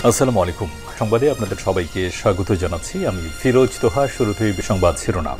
আসসালামু আলাইকুম। সংবাদে আপনাদের সবাইকে স্বাগত জানাচ্ছি। আমি ফিরোজ তোহা। শুরুতেই সংবাদ শিরোনাম।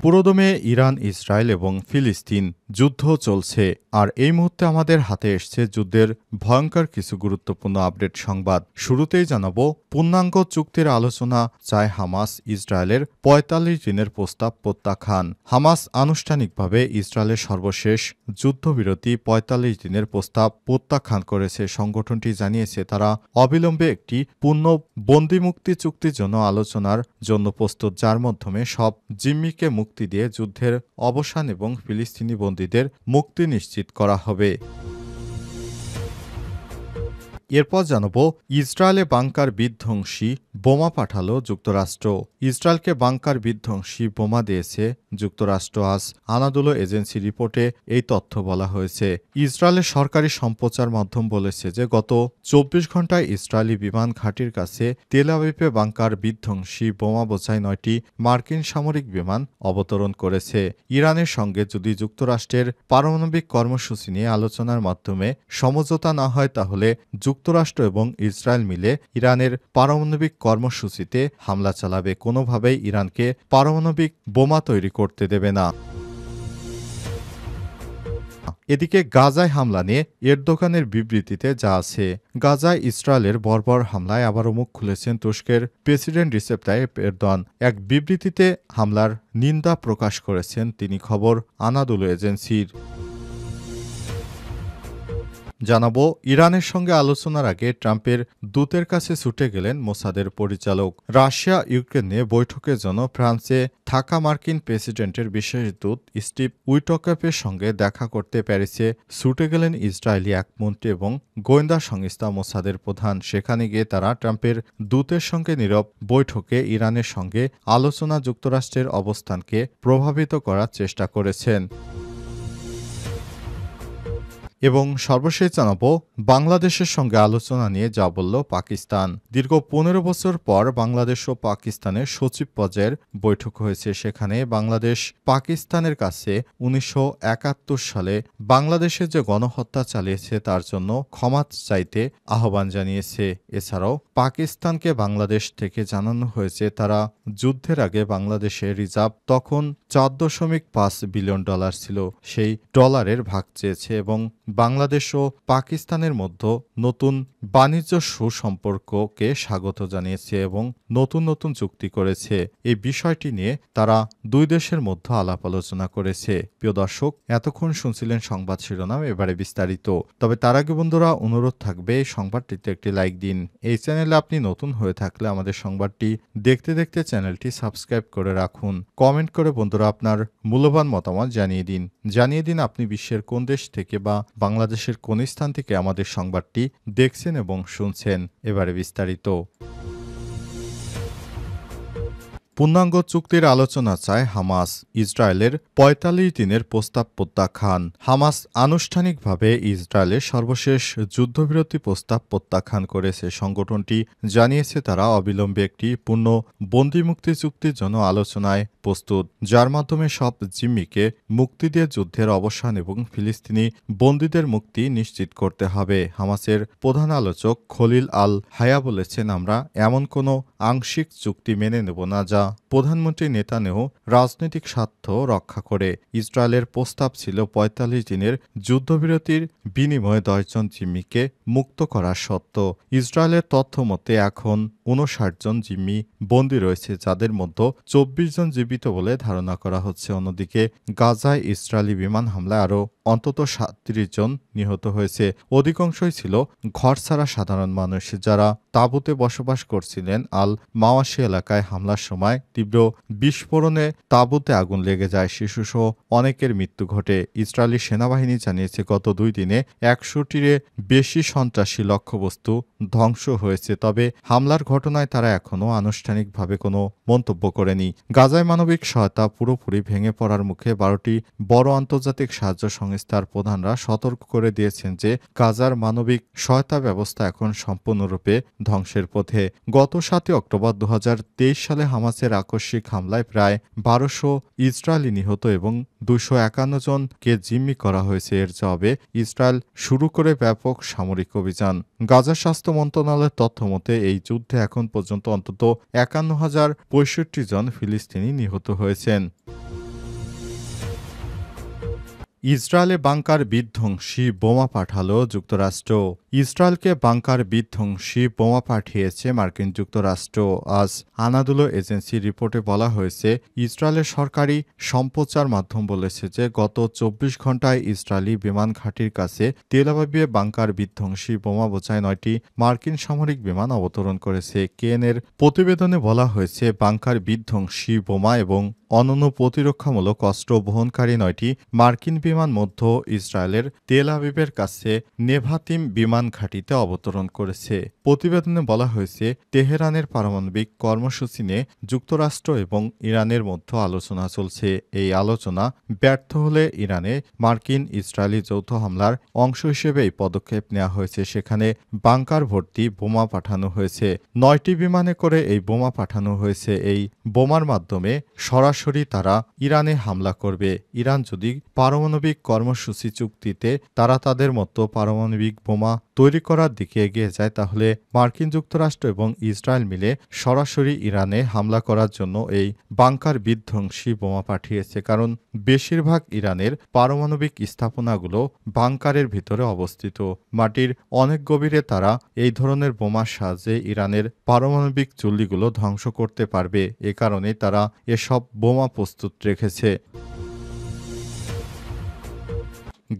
পুরোদমে ইরান, ইসরায়েল এবং ফিলিস্তিন যুদ্ধ চলছে, আর এই মুহূর্তে আমাদের হাতে এসছে যুদ্ধের ভয়ঙ্কর কিছু গুরুত্বপূর্ণ আপডেট সংবাদ। শুরুতেই জানাবো, পূর্ণাঙ্গ চুক্তির আলোচনা চায় হামাস। ইসরায়েলের ৪৫ দিনের প্রস্তাব প্রত্যাখ্যান। হামাস আনুষ্ঠানিকভাবে ইসরায়েলের সর্বশেষ যুদ্ধবিরতি ৪৫ দিনের প্রস্তাব প্রত্যাখ্যান করেছে। সংগঠনটি জানিয়েছে তারা অবিলম্বে একটি পূর্ণ বন্দিমুক্তি চুক্তির জন্য আলোচনার জন্য প্রস্তুত, যার মাধ্যমে সব জিম্মিকে মুক্তি দিয়ে যুদ্ধের অবসান এবং ফিলিস্তিনি বন্দীদের মুক্তি নিশ্চিত করা হবে। এরপর জানাব, ইসরায়েলে বাংকার বিধ্বংসী বোমা পাঠালো যুক্তরাষ্ট্র। ইসরায়েলকে বাংকার বিধ্বংসী বোমা দিয়েছে যুক্তরাষ্ট্র। আজ আনাদোলো এজেন্সি রিপোর্টে এই তথ্য বলা হয়েছে। ইসরায়েলের সরকারি সম্প্রচার মাধ্যম বলেছে যে গত ২৪ ঘণ্টায় ইসরায়েলি বিমান ঘাঁটির কাছে তেল আবিবে বাংকার বিধ্বংসী বোমা বোঝাই ৯টি মার্কিন সামরিক বিমান অবতরণ করেছে। ইরানের সঙ্গে যদি যুক্তরাষ্ট্রের পারমাণবিক কর্মসূচি নিয়ে আলোচনার মাধ্যমে সমঝোতা না হয়, তাহলে যুক্তরাষ্ট্র এবং ইসরায়েল মিলে ইরানের পারমাণবিক কর্মসূচিতে হামলা চালাবে। কোনোভাবেই ইরানকে পারমাণবিক বোমা তৈরি করতে দেবে না। এদিকে গাজায় হামলা নিয়ে এরদোগানের বিবৃতিতে যা আছে। গাজায় ইসরায়েলের বর্বর হামলায় আবারও মুখ খুলেছেন তুরস্কের প্রেসিডেন্ট রিসেপ তাইয়েপ এরদোয়ান। এক বিবৃতিতে হামলার নিন্দা প্রকাশ করেছেন তিনি। খবর আনাদোলো এজেন্সির। জানাবো, ইরানের সঙ্গে আলোচনার আগে ট্রাম্পের দূতের কাছে ছুটে গেলেন মোসাদের পরিচালক। রাশিয়া ইউক্রেন নিয়ে বৈঠকের জন্য ফ্রান্সে থাকা মার্কিন প্রেসিডেন্টের বিশেষ দূত স্টিভ উইটকফের সঙ্গে দেখা করতে প্যারিসে ছুটে গেলেন ইসরায়েলি এক মন্ত্রী এবং গোয়েন্দা সংস্থা মোসাদের প্রধান। সেখানে গিয়ে তারা ট্রাম্পের দূতের সঙ্গে নীরব বৈঠকে ইরানের সঙ্গে আলোচনা যুক্তরাষ্ট্রের অবস্থানকে প্রভাবিত করার চেষ্টা করেছেন। এবং সর্বশেষ জানাবো, বাংলাদেশের সঙ্গে আলোচনা নিয়ে যা বলল পাকিস্তান। দীর্ঘ ১৫ বছর পর বাংলাদেশ ও পাকিস্তানের সচিব পর্যায়ের বৈঠক হয়েছে। সেখানে বাংলাদেশ পাকিস্তানের কাছে ১৯৭১ সালে বাংলাদেশে যে গণহত্যা চালিয়েছে তার জন্য ক্ষমা চাইতে আহ্বান জানিয়েছে। এছাড়াও পাকিস্তানকে বাংলাদেশ থেকে জানানো হয়েছে তারা যুদ্ধের আগে বাংলাদেশের রিজার্ভ তখন $৪.৫ বিলিয়ন ছিল, সেই ডলারের ভাগ চেয়েছে এবং বাংলাদেশ ও পাকিস্তানের মধ্যে নতুন বাণিজ্য সুসম্পর্ককে স্বাগত জানিয়েছে এবং নতুন নতুন চুক্তি করেছে। এই বিষয়টি নিয়ে তারা দুই দেশের মধ্যে আলাপ আলোচনা করেছে। প্রিয় দর্শক, এতক্ষণ শুনছিলেন সংবাদ শিরোনাম, এবারে বিস্তারিত। তবে তার আগে বন্ধুরা, অনুরোধ থাকবে এই সংবাদটিতে একটি লাইক দিন। এই চ্যানেলে আপনি নতুন হয়ে থাকলে আমাদের সংবাদটি দেখতে দেখতে চ্যানেলটি সাবস্ক্রাইব করে রাখুন। কমেন্ট করে বন্ধুরা আপনার মূল্যবান মতামত জানিয়ে দিন আপনি বিশ্বের কোন দেশ থেকে বা বাংলাদেশের কোন স্থান থেকে আমাদের সংবাদটি দেখছেন এবং শুনছেন। এবারে বিস্তারিত। পূর্ণাঙ্গ চুক্তির আলোচনা চায় হামাস। ইসরায়েলের ৪৫ দিনের প্রস্তাব প্রত্যাখ্যান। হামাস আনুষ্ঠানিকভাবে ইসরায়েলের সর্বশেষ যুদ্ধবিরতি প্রস্তাব প্রত্যাখ্যান করেছে। সংগঠনটি জানিয়েছে তারা অবিলম্বে একটি পূর্ণ বন্দিমুক্তি চুক্তির জন্য আলোচনায় প্রস্তুত, যার মাধ্যমে সব জিম্মিকে মুক্তি দিয়ে যুদ্ধের অবসান এবং ফিলিস্তিনি বন্দীদের মুক্তি নিশ্চিত করতে হবে। হামাসের প্রধান আলোচক খলিল আল হায়া বলেছেন, আমরা এমন কোনো আংশিক চুক্তি মেনে নেব না যা প্রধানমন্ত্রী নেতানিয়াহু রাজনৈতিক স্বার্থ রক্ষা করে। ইসরায়েলের প্রস্তাব ছিল ৪৫ দিনের যুদ্ধবিরতির বিনিময়ে ১০ জন জিম্মিকে মুক্ত করার শর্ত। ইসরায়েলের তথ্য মতে এখন ৫৯ জন জিম্মি বন্দী রয়েছে, যাদের মধ্যে ২৪ জন জীবিত বলে ধারণা করা হচ্ছে। অন্যদিকে গাজায় ইসরায়েলি বিমান হামলায় আরও অন্তত ৩৭ জন নিহত হয়েছে। অধিকাংশই ছিল ঘরছাড়া সাধারণ মানুষ, যারা তাঁবুতে বসবাস করছিলেন। আল মাওয়াশি এলাকায় হামলার সময় তীব্র বিস্ফোরণে তাঁবুতে আগুন লেগে যায়, শিশুসহ অনেকের মৃত্যু ঘটে। ইসরায়েলি সেনাবাহিনী জানিয়েছে গত ২ দিনে ১০০টির বেশি সন্ত্রাসী লক্ষ্যবস্তু ধ্বংস হয়েছে। তবে হামলার ঘটনায় তারা এখনও আনুষ্ঠানিকভাবে কোনো মন্তব্য করেনি। গাজায় মানবিক সহায়তা পুরোপুরি ভেঙে পড়ার মুখে ১২টি বড় আন্তর্জাতিক সাহায্য সংস্থা সংস্থার প্রধানরা সতর্ক করে দিয়েছেন যে গাজার মানবিক সহায়তা ব্যবস্থা এখন সম্পূর্ণরূপে ধ্বংসের পথে। গত ৭ অক্টোবর ২০২৩ সালে হামাসের আকস্মিক হামলায় প্রায় ১২০০ ইসরায়েলি নিহত এবং ২৫১ জনকে জিম্মি করা হয়েছে। এর জবাবে ইসরায়েল শুরু করে ব্যাপক সামরিক অভিযান। গাজার স্বাস্থ্য মন্ত্রণালয়ের তথ্য মতে এই যুদ্ধে এখন পর্যন্ত অন্তত ৫১,০৬৫ জন ফিলিস্তিনি নিহত হয়েছেন। ইসরায়েলে বাংকার বিধ্বংসী বোমা পাঠালো যুক্তরাষ্ট্র। ইসরায়েলকে বাংকার বিধ্বংসী বোমা পাঠিয়েছে মার্কিন যুক্তরাষ্ট্র। আজ আনাদুলো এজেন্সির রিপোর্টে বলা হয়েছে, ইসরায়েলের সরকারি সম্প্রচার মাধ্যম বলেছে যে গত ২৪ ঘণ্টায় ইসরায়েলি বিমান ঘাঁটির কাছে তেল আবিবে বাংকার বিধ্বংসী বোমা বোঝাই ৯টি মার্কিন সামরিক বিমান অবতরণ করেছে। কেএনএর প্রতিবেদনে বলা হয়েছে, বাংকার বিধ্বংসী বোমা এবং অনন্য প্রতিরক্ষামূলক অস্ত্র বহনকারী ৯টি মার্কিন বিমান মধ্য ইসরায়েলের তেল আবিবের কাছে নেভাতিম বিমান ঘাঁটিতে অবতরণ করেছে। প্রতিবেদনে বলা হয়েছে, তেহরানের পারমাণবিক কর্মসূচি নিয়ে যুক্তরাষ্ট্র এবং ইরানের মধ্যে আলোচনা চলছে। এই আলোচনা ব্যর্থ হলে ইরানে মার্কিন ইসরায়েলি যৌথ হামলার অংশ হিসেবে এই পদক্ষেপ নেওয়া হয়েছে। সেখানে বাংকার ভর্তি বোমা পাঠানো হয়েছে। ৯টি বিমানে করে এই বোমা পাঠানো হয়েছে। এই বোমার মাধ্যমে সরাসরি তারা ইরানে হামলা করবে। ইরান যদি পারমাণবিক কর্মসূচি চুক্তিতে তারা তাদের মতো পারমাণবিক বোমা তৈরি করার দিকে এগিয়ে যায়, তাহলে মার্কিন যুক্তরাষ্ট্র এবং ইসরায়েল মিলে সরাসরি ইরানে হামলা করার জন্য এই বাংকার বিধ্বংসী বোমা পাঠিয়েছে। কারণ বেশিরভাগ ইরানের পারমাণবিক স্থাপনাগুলো বাংকারের ভিতরে অবস্থিত। মাটির অনেক গভীরে তারা এই ধরনের বোমার সাহায্যে ইরানের পারমাণবিক চুল্লিগুলো ধ্বংস করতে পারবে। এ কারণে তারা এসব বোমা প্রস্তুত রেখেছে।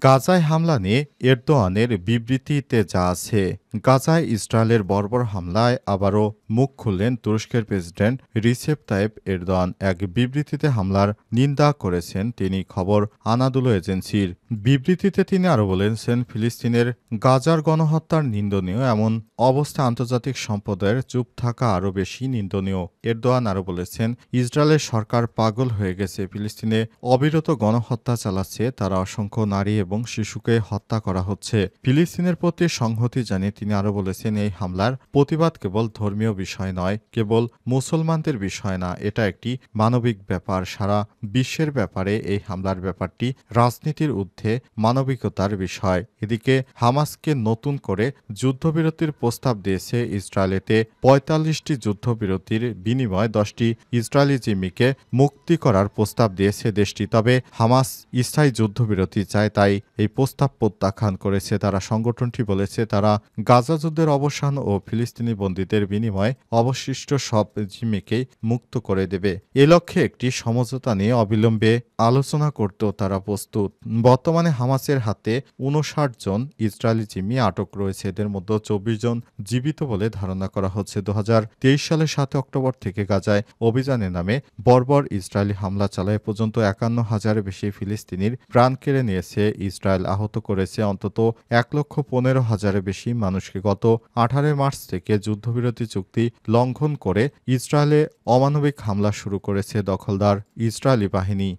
গাজায় হামলা নিয়ে এরদোয়ানের বিবৃতিতে যা আছে। গাজায় ইসরায়েলের বর্বর হামলায় আবারও মুখ খুললেন তুরস্কের প্রেসিডেন্ট রিসেপ তাইপ এরদোয়ান। এক বিবৃতিতে হামলার নিন্দা করেছেন তিনি, খবর আনাদুলো এজেন্সির। বিবৃতিতে তিনি আরও বলেছেন, ফিলিস্তিনের গাজার গণহত্যার নিন্দনীয়, এমন অবস্থা আন্তর্জাতিক সম্প্রদায়ের চুপ থাকা আরও বেশি নিন্দনীয়। এরদোয়ান আরও বলেছেন, ইসরায়েলের সরকার পাগল হয়ে গেছে, ফিলিস্তিনে অবিরত গণহত্যা চালাচ্ছে, তারা অসংখ্য নারী এবং শিশুকে হত্যা করা হচ্ছে। ফিলিস্তিনের প্রতি সংহতি জানিয়ে তিনি আরও বলেছেন, এই হামলার প্রতিবাদ কেবল ধর্মীয় বিষয় নয়, কেবল মুসলমানদের বিষয় না, এটা একটি মানবিক ব্যাপার। সারা বিশ্বের ব্যাপারে এই হামলার ব্যাপারটি রাজনীতির ঊর্ধ্বে মানবিকতার বিষয়। এদিকে হামাসকে নতুন করে যুদ্ধবিরতির প্রস্তাব দিয়েছে ইসরায়েলেতে। ৪৫টি যুদ্ধবিরতির বিনিময়ে ১০টি ইসরায়েলি জিম্মিকে মুক্তি করার প্রস্তাব দিয়েছে দেশটি। তবে হামাস স্থায়ী যুদ্ধবিরতি চায়, তাই এই প্রস্তাব প্রত্যাখ্যান করেছে তারা। সংগঠনটি বলেছে তারা গাজা যুদ্ধের অবসান ও ফিলিস্তিনি বন্দীদের বিনিময়ে অবশিষ্ট সব জিম্মিকেই মুক্ত করে দেবে। এ লক্ষ্যে একটি সমঝোতা নিয়ে অবিলম্বে আলোচনা করতেও তারা প্রস্তুত। বর্তমানে হামাসের হাতে ৫৯ জন ইসরায়েলি জিম্মি আটক রয়েছে। এদের মধ্যে ২৪ জন জীবিত বলে ধারণা করা হচ্ছে। ২০২৩ সালের ৭ অক্টোবর থেকে গাজায় অভিযানের নামে বর্বর ইসরায়েলি হামলা চালায় পর্যন্ত ৫১,০০০-এর বেশি ফিলিস্তিনির প্রাণ কেড়ে নিয়েছে ইসরায়েল। আহত করেছে অন্তত ১,১৫,০০০-এর বেশি মানুষকে। গত ১৮ মার্চ থেকে যুদ্ধবিরতি চুক্তি লঙ্ঘন করে ইসরায়েলে অমানবিক হামলা শুরু করেছে দখলদার ইসরায়েলি বাহিনী।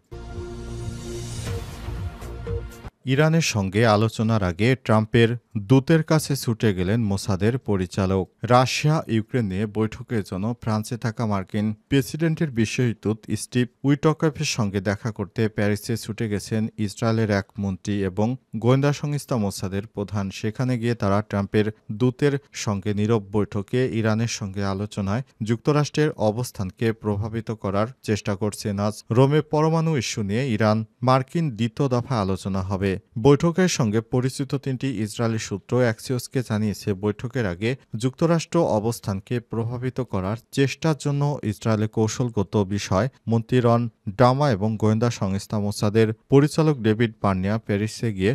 ইরানের সঙ্গে আলোচনার আগে ট্রাম্পের দূতের কাছে ছুটে গেলেন মোসাদের পরিচালক। রাশিয়া ইউক্রেন নিয়ে বৈঠকের জন্য ফ্রান্সে থাকা মার্কিন প্রেসিডেন্টের বিশেষ দূত স্টিভ উইটকফের সঙ্গে দেখা করতে প্যারিসে ছুটে গেছেন ইসরায়েলের এক মন্ত্রী এবং গোয়েন্দা সংস্থা মোসাদের প্রধান। সেখানে গিয়ে তারা ট্রাম্পের দূতের সঙ্গে নীরব বৈঠকে ইরানের সঙ্গে আলোচনায় যুক্তরাষ্ট্রের অবস্থানকে প্রভাবিত করার চেষ্টা করছেন। আজ রোমে পরমাণু ইস্যু নিয়ে ইরান মার্কিন দ্বিতীয় দফা আলোচনা হবে। বৈঠকের সঙ্গে পরিচিত ৩টি ইসরায়েলি সূত্র অ্যাক্সিওসকে জানিয়েছে, বৈঠকের আগে যুক্তরাষ্ট্র অবস্থানকে প্রভাবিত করার চেষ্টার জন্য ইসরায়েলের কৌশলগত বিষয় মন্ত্রী রন ডামা এবং গোয়েন্দা সংস্থা মোসাদের পরিচালক ডেভিড বার্নিয়া প্যারিসে গিয়ে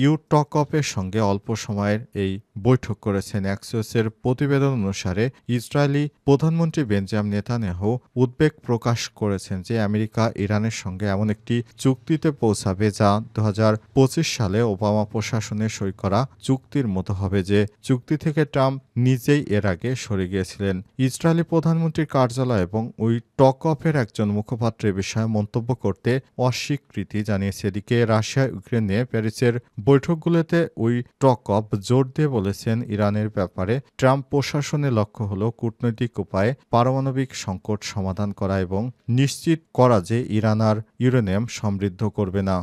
ইউটকফের সঙ্গে অল্প সময়ের এই বৈঠক করেছেন। অ্যাক্সিওসের প্রতিবেদন অনুসারে ইসরায়েলি প্রধানমন্ত্রী বেঞ্জামিন নেতানিয়াহু উদ্বেগ প্রকাশ করেছেন যে আমেরিকা ইরানের সঙ্গে এমন একটি চুক্তিতে পৌঁছাবে যা ২০২৫ সালে ওবামা প্রশাসনে সই করা চুক্তির মতো হবে যে চুক্তি থেকে ট্রাম্প নিজেই এর আগে সরে গিয়েছিলেন। ইসরায়েলি প্রধানমন্ত্রীর কার্যালয় এবং ওই টক অফের একজন মুখপাত্র এ বিষয়ে মন্তব্য করতে অস্বীকৃতি জানিয়েছে। এদিকে রাশিয়া ইউক্রেন নিয়ে প্যারিসের বৈঠকগুলোতে ওই টক অফ জোর দিয়ে বলেছেন ইরানের ব্যাপারে ট্রাম্প প্রশাসনের লক্ষ্য হল কূটনৈতিক উপায়ে পারমাণবিক সংকট সমাধান করা এবং নিশ্চিত করা যে ইরান আর ইউরেনিয়াম সমৃদ্ধ করবে না।